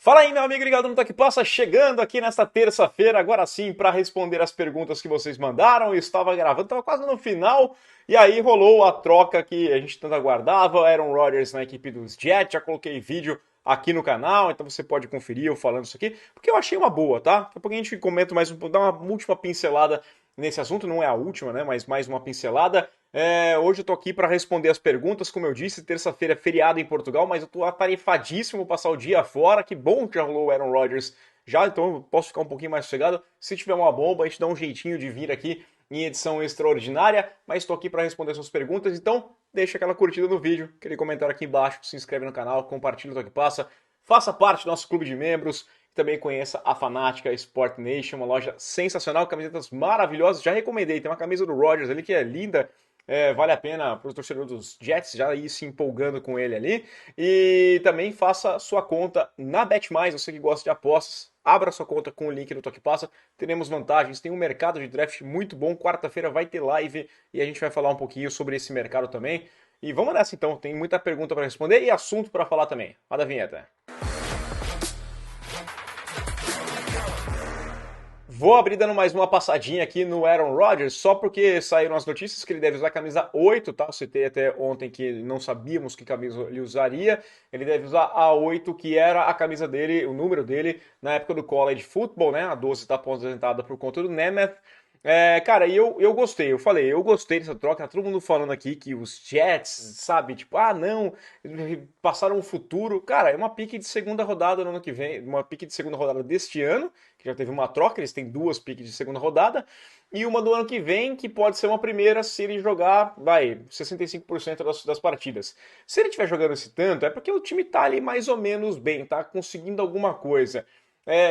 Fala aí, meu amigo ligado no Toque Passa, chegando aqui nesta terça-feira, agora sim, para responder as perguntas que vocês mandaram. Eu estava gravando, estava quase no final, e aí rolou a troca que a gente tanto aguardava. Aaron Rodgers na equipe dos Jets, já coloquei vídeo aqui no canal, então você pode conferir eu falando isso aqui, porque eu achei uma boa, tá? Daqui a pouco a gente comenta mais um pouco, dá uma última pincelada nesse assunto, não é a última, né? Mas mais uma pincelada. Hoje eu tô aqui para responder as perguntas, como eu disse, terça-feira é feriado em Portugal, mas eu tô atarefadíssimo passar o dia fora. Que bom que já rolou o Aaron Rodgers já, então eu posso ficar um pouquinho mais sossegado. Se tiver uma bomba, a gente dá um jeitinho de vir aqui em edição extraordinária, mas estou aqui para responder suas perguntas, então deixa aquela curtida no vídeo, aquele comentário aqui embaixo, se inscreve no canal, compartilha o Toque Passa, faça parte do nosso clube de membros, também conheça a Fanática Sport Nation, uma loja sensacional, camisetas maravilhosas. Já recomendei, tem uma camisa do Rodgers ali que é linda, vale a pena para o torcedor dos Jets já ir se empolgando com ele ali. E também faça sua conta na BetMais, você que gosta de apostas, abra sua conta com o link do Toque Passa, teremos vantagens, tem um mercado de draft muito bom, quarta-feira vai ter live e a gente vai falar um pouquinho sobre esse mercado também. E vamos nessa então, tem muita pergunta para responder e assunto para falar também. Roda a vinheta. Vou abrir dando mais uma passadinha aqui no Aaron Rodgers, só porque saíram as notícias que ele deve usar a camisa 8, tá? Eu citei até ontem que não sabíamos que camisa ele usaria. Ele deve usar a 8, que era a camisa dele, o número dele, na época do college football, né? A 12 está aposentada por conta do Nemeth. Cara, e eu gostei, eu gostei dessa troca, tá todo mundo falando aqui que os Jets, sabe, tipo, ah não, passaram o futuro, cara, é uma pique de segunda rodada no ano que vem, uma pique de segunda rodada deste ano, que já teve uma troca, eles têm duas piques de segunda rodada, e uma do ano que vem, que pode ser uma primeira se ele jogar, 65% das partidas. Se ele estiver jogando esse tanto, é porque o time tá ali mais ou menos bem, tá conseguindo alguma coisa.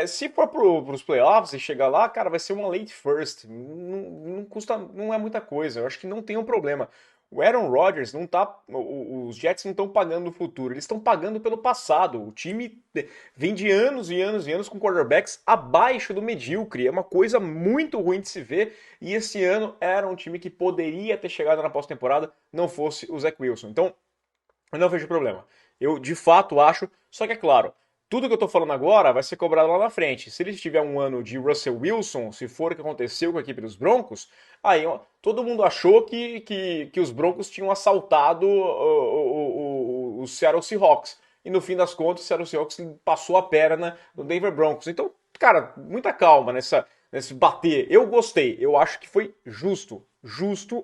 Se for os playoffs e chegar lá, cara, vai ser uma late first. Não custa, não é muita coisa. Eu acho que não tem um problema. O Aaron Rodgers não tá. Os Jets não estão pagando no futuro, eles estão pagando pelo passado. O time vem de anos e anos e anos com quarterbacks abaixo do medíocre. É uma coisa muito ruim de se ver. E esse ano era um time que poderia ter chegado na pós-temporada, não fosse o Zach Wilson. Então, eu não vejo problema. Eu de fato acho, só que é claro, tudo que eu tô falando agora vai ser cobrado lá na frente. Se ele tiver um ano de Russell Wilson, se for o que aconteceu com a equipe dos Broncos, aí ó, todo mundo achou que os Broncos tinham assaltado o Seattle Seahawks. E no fim das contas, o Seattle Seahawks passou a perna no Denver Broncos. Então, cara, muita calma nesse bater. Eu gostei, eu acho que foi justo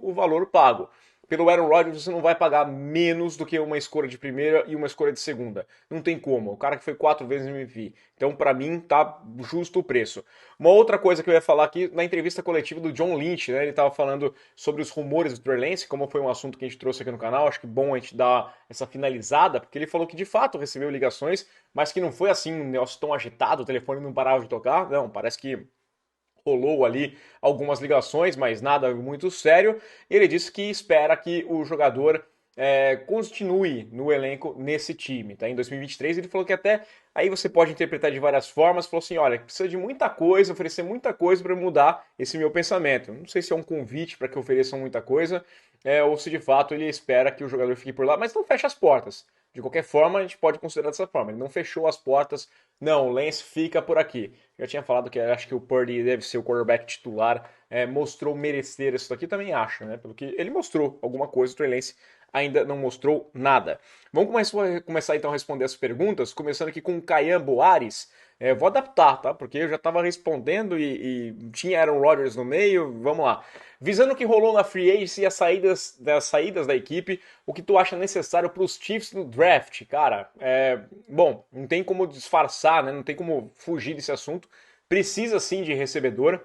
o valor pago. Pelo Aaron Rodgers você não vai pagar menos do que uma escolha de primeira e uma escolha de segunda. Não tem como. O cara que foi 4 vezes MVP. Então, para mim, tá justo o preço. Uma outra coisa que eu ia falar aqui, na entrevista coletiva do John Lynch, né? Ele tava falando sobre os rumores do Trey Lance, como foi um assunto que a gente trouxe aqui no canal. Acho que bom a gente dar essa finalizada, porque ele falou que de fato recebeu ligações, mas que não foi assim um negócio tão agitado, o telefone não parava de tocar. Não, parece que rolou ali algumas ligações, mas nada muito sério. E ele disse que espera que o jogador continue no elenco nesse time. Tá? Em 2023 ele falou que até aí você pode interpretar de várias formas. Falou assim, olha, precisa de muita coisa, oferecer muita coisa para mudar esse meu pensamento. Não sei se é um convite para que ofereçam muita coisa ou se de fato ele espera que o jogador fique por lá, mas não fecha as portas. De qualquer forma, a gente pode considerar dessa forma. Ele não fechou as portas. Não, o Lance fica por aqui. Já tinha falado que acho que o Purdy deve ser o quarterback titular. Mostrou merecer isso daqui, também acho, né? Pelo que ele mostrou alguma coisa, o Trey Lance ainda não mostrou nada. Vamos começar então a responder as perguntas, começando aqui com o Caian Boares. Vou adaptar, tá? Porque eu já estava respondendo e tinha Aaron Rodgers no meio. Vamos lá. Visando o que rolou na Free Agency e das saídas da equipe, o que tu acha necessário para os Chiefs no draft? Cara, bom, não tem como disfarçar, né? Não tem como fugir desse assunto. Precisa sim de recebedor.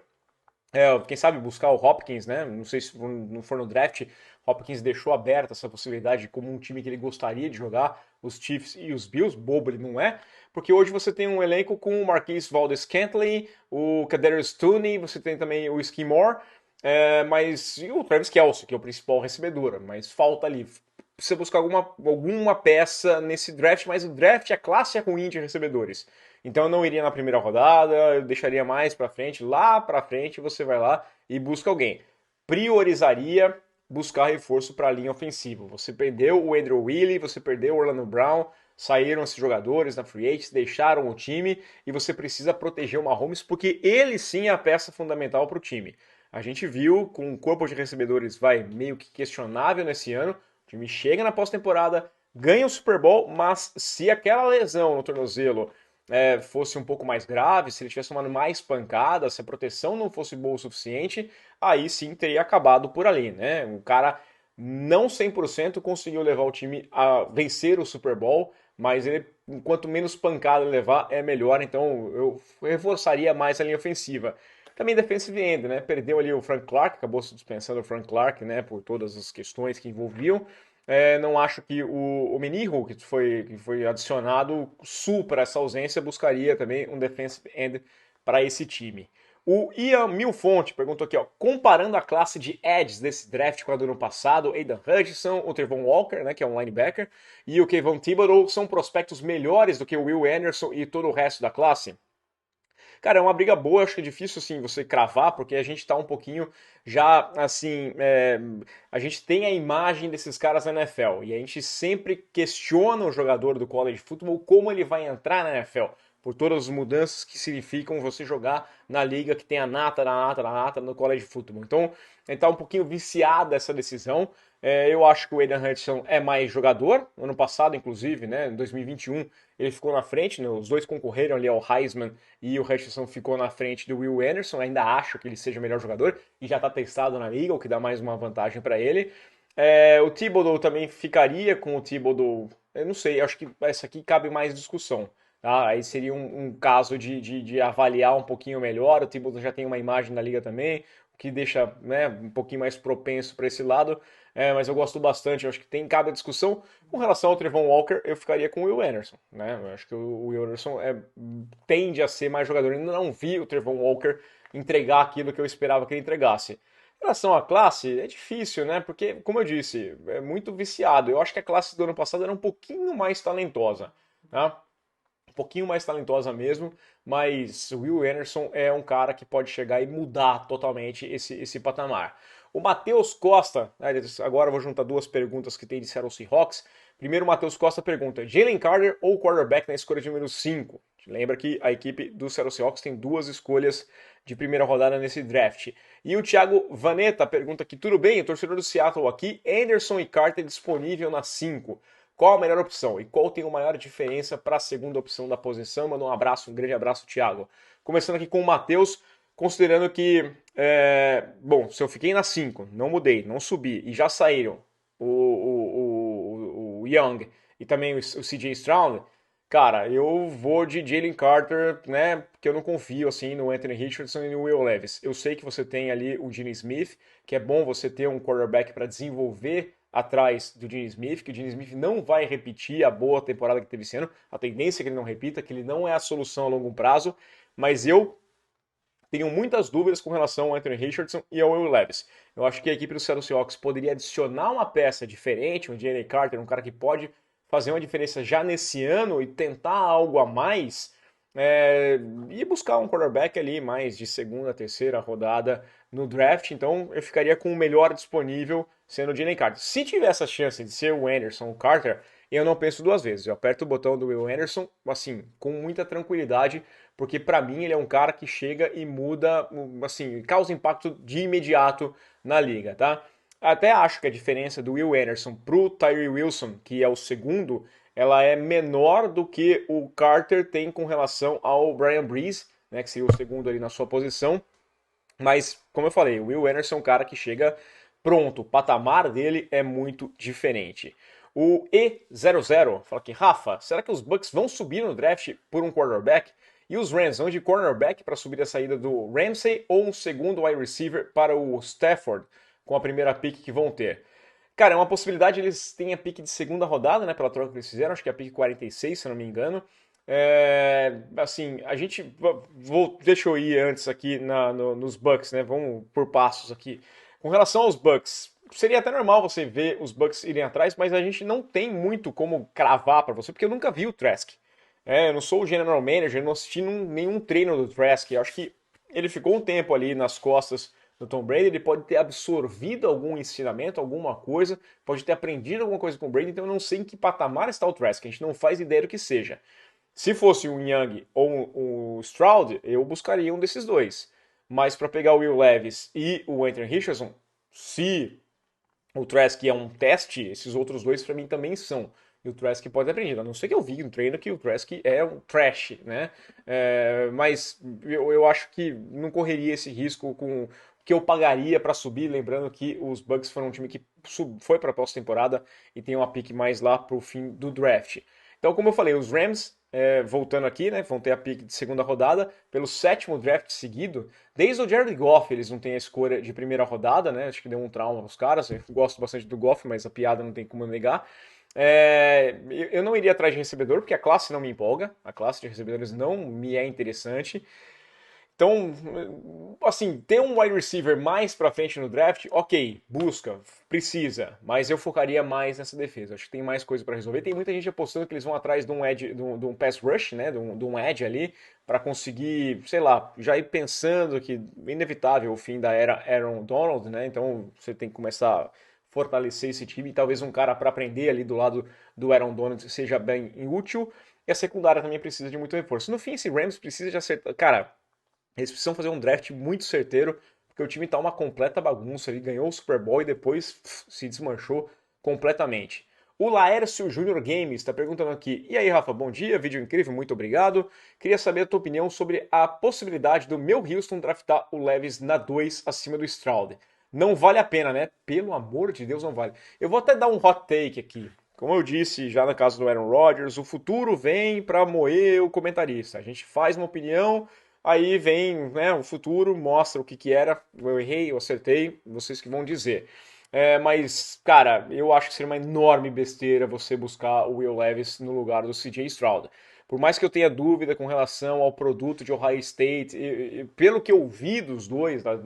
Quem sabe buscar o Hopkins, né? Não sei se não for no draft, Hopkins deixou aberta essa possibilidade como um time que ele gostaria de jogar, os Chiefs e os Bills, bobo ele não é, porque hoje você tem um elenco com o Marquise Valdes-Scantling, o Kadarius Toney, você tem também o Skyy Moore, e o Travis Kelce, que é o principal recebedor, mas falta ali. Precisa buscar alguma peça nesse draft, mas o draft, a classe é ruim de recebedores. Então eu não iria na primeira rodada, eu deixaria mais pra frente. Lá pra frente você vai lá e busca alguém. Priorizaria buscar reforço para a linha ofensiva. Você perdeu o Andrew Willie, você perdeu o Orlando Brown, saíram esses jogadores na free agents, deixaram o time e você precisa proteger o Mahomes porque ele sim é a peça fundamental para o time. A gente viu com o corpo de recebedores vai meio que questionável nesse ano, o time chega na pós-temporada, ganha o Super Bowl, mas se aquela lesão no tornozelo fosse um pouco mais grave, se ele tivesse tomado mais pancada, se a proteção não fosse boa o suficiente, aí sim teria acabado por ali, né? O cara não 100% conseguiu levar o time a vencer o Super Bowl, mas ele, quanto menos pancada ele levar, é melhor, então eu reforçaria mais a linha ofensiva. Também defensive end, né? Perdeu ali o Frank Clark, acabou se dispensando o Frank Clark, né? Por todas as questões que envolviam. Não acho que o Meniho, que foi adicionado, supra essa ausência, buscaria também um defensive end para esse time. O Ian Milfonte perguntou aqui, ó, comparando a classe de edges desse draft com a do ano passado, Aidan Hutchinson, o Trevon Walker, né, que é um linebacker, e o Kayvon Thibodeau são prospectos melhores do que o Will Anderson e todo o resto da classe? Cara, é uma briga boa, acho que é difícil assim você cravar, porque a gente tá um pouquinho já assim. A gente tem a imagem desses caras na NFL e a gente sempre questiona o jogador do college football como ele vai entrar na NFL. Por todas as mudanças que significam você jogar na liga que tem a nata, na nata, na nata no college football. Então, a gente tá um pouquinho viciado essa decisão. Eu acho que o Aidan Hutchinson é mais jogador. Ano passado, inclusive, né, em 2021, ele ficou na frente. Né, os dois concorreram ali ao Heisman e o Hutchinson ficou na frente do Will Anderson. Ainda acho que ele seja o melhor jogador e já está testado na liga, o que dá mais uma vantagem para ele. O Thibodeau também ficaria com o Thibodeau. Eu não sei, acho que essa aqui cabe mais discussão. Tá? Aí seria um caso de avaliar um pouquinho melhor. O Thibodeau já tem uma imagem na liga também, o que deixa, né, um pouquinho mais propenso para esse lado. Mas eu gosto bastante, eu acho que cabe a discussão. Com relação ao Trevon Walker, eu ficaria com o Will Anderson. Né? Eu acho que o Will Anderson tende a ser mais jogador. Eu ainda não vi o Trevon Walker entregar aquilo que eu esperava que ele entregasse. Em relação à classe, é difícil, né? Porque, como eu disse, é muito viciado. Eu acho que a classe do ano passado era um pouquinho mais talentosa. Tá? Um pouquinho mais talentosa mesmo, mas o Will Anderson é um cara que pode chegar e mudar totalmente esse patamar. O Matheus Costa, agora eu vou juntar duas perguntas que tem de Seattle Seahawks. Primeiro, o Matheus Costa pergunta: Jalen Carter ou quarterback na escolha de número 5? Lembra que a equipe do Seattle Seahawks tem duas escolhas de primeira rodada nesse draft. E o Thiago Vanetta pergunta aqui: tudo bem, o torcedor do Seattle aqui, Anderson e Carter disponível na 5. Qual a melhor opção e qual tem a maior diferença para a segunda opção da posição? Manda um abraço, um grande abraço, Thiago. Começando aqui com o Matheus, considerando que, bom, se eu fiquei na 5, não mudei, não subi e já saíram o Young e também o CJ Stroud, cara, eu vou de Jalen Carter, né, porque eu não confio assim no Anthony Richardson e no Will Levis. Eu sei que você tem ali o Gene Smith, que é bom você ter um quarterback para desenvolver atrás do Gene Smith, que o Gene Smith não vai repetir a boa temporada que teve esse ano, a tendência é que ele não repita, que ele não é a solução a longo prazo, mas eu tenho muitas dúvidas com relação ao Anthony Richardson e ao Will Levis. Eu acho que a equipe do Seattle Seahawks poderia adicionar uma peça diferente, um Jalen Carter, um cara que pode fazer uma diferença já nesse ano e tentar algo a mais, e buscar um quarterback ali mais de segunda, terceira rodada no draft. Então eu ficaria com o melhor disponível sendo o Jalen Carter. Se tiver essa chance de ser o Anderson, o Carter, eu não penso duas vezes. Eu aperto o botão do Will Anderson, assim, com muita tranquilidade, porque para mim ele é um cara que chega e muda, assim, causa impacto de imediato na liga, tá? Até acho que a diferença do Will Anderson pro Tyree Wilson, que é o segundo, ela é menor do que o Carter tem com relação ao Brian Breeze, né, que seria o segundo ali na sua posição. Mas, como eu falei, o Will Anderson é um cara que chega pronto, o patamar dele é muito diferente. O E00 fala aqui: Rafa, será que os Bucks vão subir no draft por um quarterback? E os Rams vão de cornerback para subir a saída do Ramsey ou um segundo wide receiver para o Stafford com a primeira pick que vão ter? Cara, é uma possibilidade, eles têm a pick de segunda rodada, né, pela troca que eles fizeram, acho que é a pick 46, se eu não me engano. Assim, a gente. Deixa eu ir antes aqui nos Bucks, né? Vamos por passos aqui. Com relação aos Bucks, seria até normal você ver os Bucks irem atrás, mas a gente não tem muito como cravar para você, porque eu nunca vi o Trask. Eu não sou o general manager, não assisti nenhum treino do Trask. Eu acho que ele ficou um tempo ali nas costas do Tom Brady, ele pode ter absorvido algum ensinamento, alguma coisa, pode ter aprendido alguma coisa com o Brady, então eu não sei em que patamar está o Trask, a gente não faz ideia do que seja. Se fosse um Young ou um Stroud, eu buscaria um desses dois. Mas para pegar o Will Levis e o Anthony Richardson, se o Trask é um teste, esses outros dois para mim também são. E o Trask pode aprender. A não ser que eu vi no treino que o Trask é um trash, né? Mas eu acho que não correria esse risco com que eu pagaria para subir. Lembrando que os Bucks foram um time que foi para a pós-temporada e tem uma pick mais lá para o fim do draft. Então, como eu falei, os Rams, voltando aqui, né, vão ter a pick de segunda rodada pelo sétimo draft seguido. Desde o Jared Goff eles não têm a escolha de primeira rodada, né? Acho que deu um trauma nos caras. Eu gosto bastante do Goff, mas a piada não tem como negar. Eu não iria atrás de recebedor, porque a classe não me empolga. A classe de recebedores não me é interessante. Então, assim, ter um wide receiver mais pra frente no draft, ok, busca, precisa, mas eu focaria mais nessa defesa. Acho que tem mais coisa para resolver. Tem muita gente apostando que eles vão atrás de um edge, de um pass rush, né, de um edge ali, para conseguir, sei lá, já ir pensando que inevitável o fim da era Aaron Donald, né? Então você tem que começar a fortalecer esse time e talvez um cara para aprender ali do lado do Aaron Donald seja bem útil. E a secundária também precisa de muito reforço. No fim, esse Rams precisa de acertar. Cara, eles precisam fazer um draft muito certeiro, porque o time tá uma completa bagunça. Ele ganhou o Super Bowl e depois se desmanchou completamente. O Laércio Júnior Games está perguntando aqui: e aí, Rafa, bom dia, vídeo incrível, muito obrigado. Queria saber a tua opinião sobre a possibilidade do meu Houston draftar o Levis na 2 acima do Stroud. Não vale a pena, né? Pelo amor de Deus, não vale. Eu vou até dar um hot take aqui. Como eu disse já na casa do Aaron Rodgers, o futuro vem para moer o comentarista. A gente faz uma opinião. Aí vem, né, o futuro, mostra o que que era, eu errei, eu acertei, vocês que vão dizer. Mas, cara, eu acho que seria uma enorme besteira você buscar o Will Levis no lugar do CJ Stroud. Por mais que eu tenha dúvida com relação ao produto de Ohio State, pelo que eu vi dos dois, tá?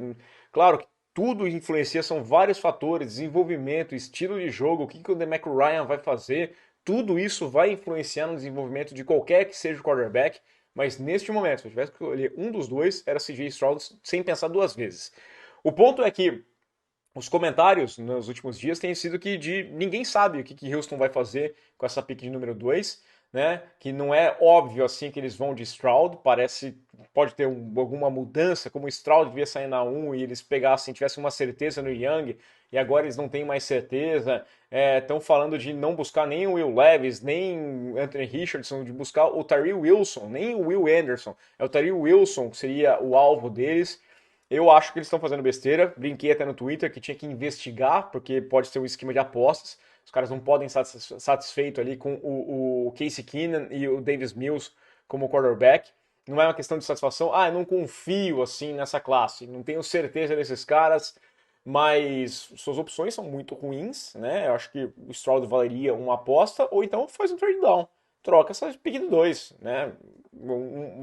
Claro que tudo influencia, são vários fatores, desenvolvimento, estilo de jogo, o que o DeMeco Ryan vai fazer, tudo isso vai influenciar no desenvolvimento de qualquer que seja o quarterback. Mas neste momento, se eu tivesse que escolher um dos dois, era CJ Stroud sem pensar duas vezes. O ponto é que os comentários nos últimos dias têm sido que ninguém sabe o que Houston vai fazer com essa pick de número 2, né? Que não é óbvio assim que eles vão de Stroud, parece pode ter alguma mudança, como o Stroud devia sair na 1 e eles pegassem, tivessem uma certeza no Young, e agora eles não têm mais certeza. Estão falando de não buscar nem o Will Levis, nem Anthony Richardson, de buscar o Tyree Wilson, nem o Will Anderson. É o Tyree Wilson que seria o alvo deles. Eu acho que eles estão fazendo besteira. Brinquei até no Twitter que tinha que investigar, porque pode ser um esquema de apostas. Os caras não podem estar satisfeitos ali com o Casey Keenum e o Davis Mills como quarterback. Não é uma questão de satisfação. Ah, eu não confio assim nessa classe. Não tenho certeza desses caras. Mas suas opções são muito ruins, né? Eu acho que o Stroud valeria uma aposta, ou então faz um trade down. Troca essa pick de 2, né?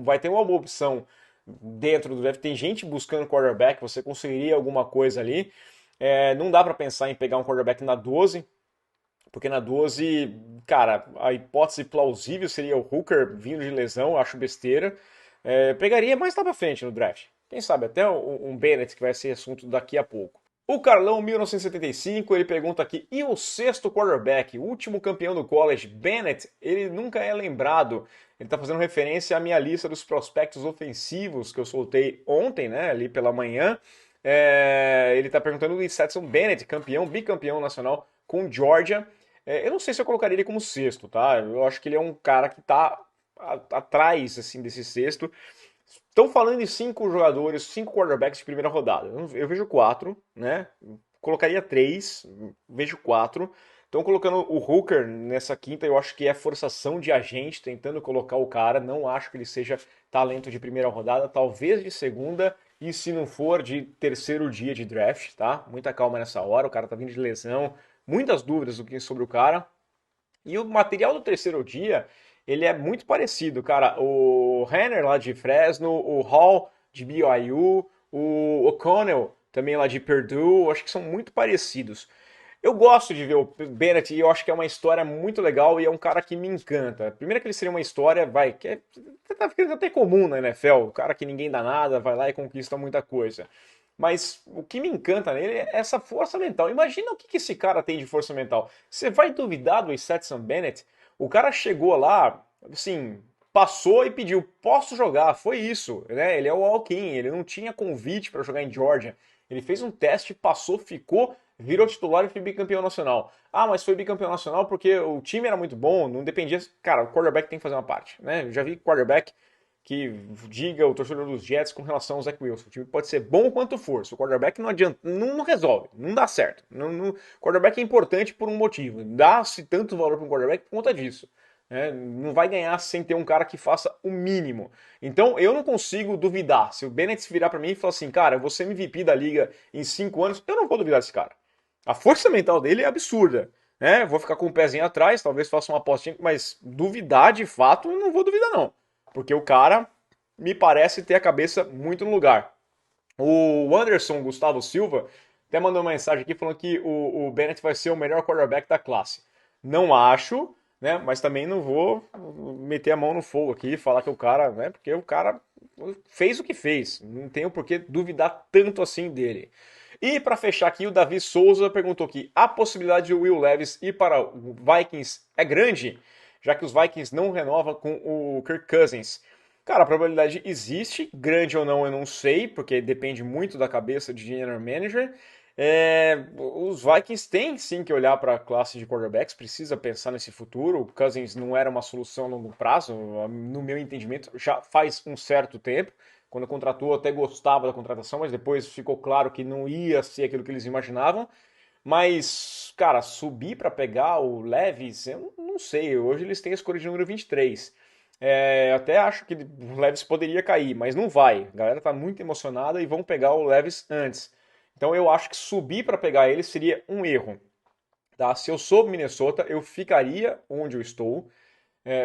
Vai ter uma opção dentro do draft. Tem gente buscando quarterback, você conseguiria alguma coisa ali. Não dá para pensar em pegar um quarterback na 12, porque na 12, cara, a hipótese plausível seria o Hooker vindo de lesão, acho besteira. Pegaria mais lá pra frente no draft. Quem sabe até um Bennett, que vai ser assunto daqui a pouco. O Carlão 1975, ele pergunta aqui: e o sexto quarterback, o último campeão do college, Bennett, ele nunca é lembrado. Ele está fazendo referência à minha lista dos prospectos ofensivos que eu soltei ontem, né, ali pela manhã. Ele está perguntando do Stetson Bennett, campeão, bicampeão nacional com Georgia. Eu não sei se eu colocaria ele como sexto, tá? Eu acho que ele é um cara que está atrás assim desse sexto. Estão falando em 5 jogadores, 5 quarterbacks de primeira rodada. Eu vejo 4, né? Colocaria 3, vejo 4. Estão colocando o Hooker nessa quinta, eu acho que é forçação de agente, tentando colocar o cara. Não acho que ele seja talento de primeira rodada, talvez de segunda, e se não for, de terceiro dia de draft, tá? Muita calma nessa hora, o cara tá vindo de lesão, muitas dúvidas sobre o cara. E o material do terceiro dia, ele é muito parecido, cara. O Renner lá de Fresno, o Hall de BYU, o O'Connell também lá de Purdue, acho que são muito parecidos. Eu gosto de ver o Bennett e eu acho que é uma história muito legal e é um cara que me encanta. Primeiro que ele seria uma história, tá ficando até comum na NFL, o cara que ninguém dá nada, vai lá e conquista muita coisa. Mas o que me encanta nele é essa força mental. Imagina o que esse cara tem de força mental. Você vai duvidar do Stetson Bennett? O cara chegou lá, assim, passou e pediu, posso jogar? Foi isso, né? Ele é o All-In, ele não tinha convite para jogar em Georgia. Ele fez um teste, passou, ficou, virou titular e foi bicampeão nacional. Ah, mas foi bicampeão nacional porque o time era muito bom, não dependia. Cara, o quarterback tem que fazer uma parte, né? Eu já vi quarterback que diga o torcedor dos Jets com relação ao Zach Wilson. O time pode ser bom quanto for. Se o quarterback não adianta, não resolve, não dá certo. O quarterback é importante por um motivo. Dá-se tanto valor para um quarterback por conta disso. Né? Não vai ganhar sem ter um cara que faça o mínimo. Então eu não consigo duvidar. Se o Bennett virar para mim e falar assim, cara, eu vou ser MVP da liga em 5 anos, eu não vou duvidar desse cara. A força mental dele é absurda. Né? Vou ficar com o pezinho atrás, talvez faça uma apostinha, mas duvidar de fato, eu não vou duvidar não. Porque o cara me parece ter a cabeça muito no lugar. O Anderson Gustavo Silva até mandou uma mensagem aqui falando que o Bennett vai ser o melhor quarterback da classe. Não acho, né? Mas também não vou meter a mão no fogo aqui e falar que o cara, né? Porque o cara fez o que fez. Não tenho por que duvidar tanto assim dele. E para fechar aqui, o Davi Souza perguntou aqui: a possibilidade de Will Levis ir para o Vikings é grande, já que os Vikings não renovam com o Kirk Cousins. Cara, a probabilidade existe, grande ou não eu não sei, porque depende muito da cabeça de general manager. Os Vikings têm sim que olhar para a classe de quarterbacks, precisa pensar nesse futuro. O Cousins não era uma solução a longo prazo, no meu entendimento, já faz um certo tempo. Quando contratou, até gostava da contratação, mas depois ficou claro que não ia ser aquilo que eles imaginavam. Mas, cara, subir para pegar o Levis, eu não sei. Hoje eles têm a escolha de número 23. Até acho que o Levis poderia cair, mas não vai. A galera tá muito emocionada e vão pegar o Levis antes. Então eu acho que subir para pegar ele seria um erro. Tá? Se eu sou Minnesota, eu ficaria onde eu estou,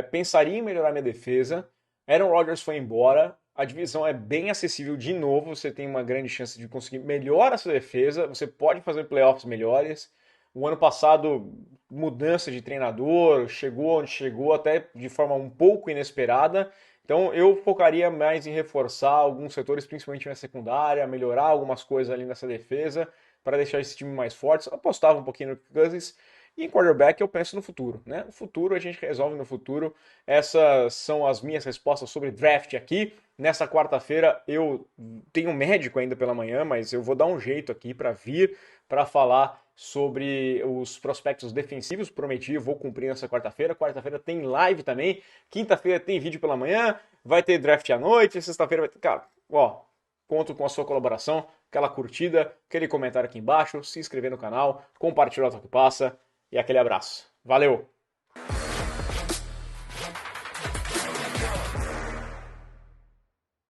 pensaria em melhorar minha defesa. Aaron Rodgers foi embora, a divisão é bem acessível de novo, você tem uma grande chance de conseguir melhorar a sua defesa, você pode fazer playoffs melhores. O ano passado, mudança de treinador, chegou onde chegou, até de forma um pouco inesperada. Então eu focaria mais em reforçar alguns setores, principalmente na secundária, melhorar algumas coisas ali nessa defesa, para deixar esse time mais forte. Apostava um pouquinho no Cousins. E em quarterback eu penso no futuro, né? O futuro a gente resolve no futuro. Essas são as minhas respostas sobre draft aqui. Nessa quarta-feira eu tenho um médico ainda pela manhã, mas eu vou dar um jeito aqui para vir para falar sobre os prospectos defensivos. Prometi, vou cumprir nessa quarta-feira. Quarta-feira tem live também. Quinta-feira tem vídeo pela manhã. Vai ter draft à noite. Sexta-feira vai ter. Cara, ó, conto com a sua colaboração, aquela curtida, aquele comentário aqui embaixo, se inscrever no canal, compartilhar o que passa e aquele abraço. Valeu!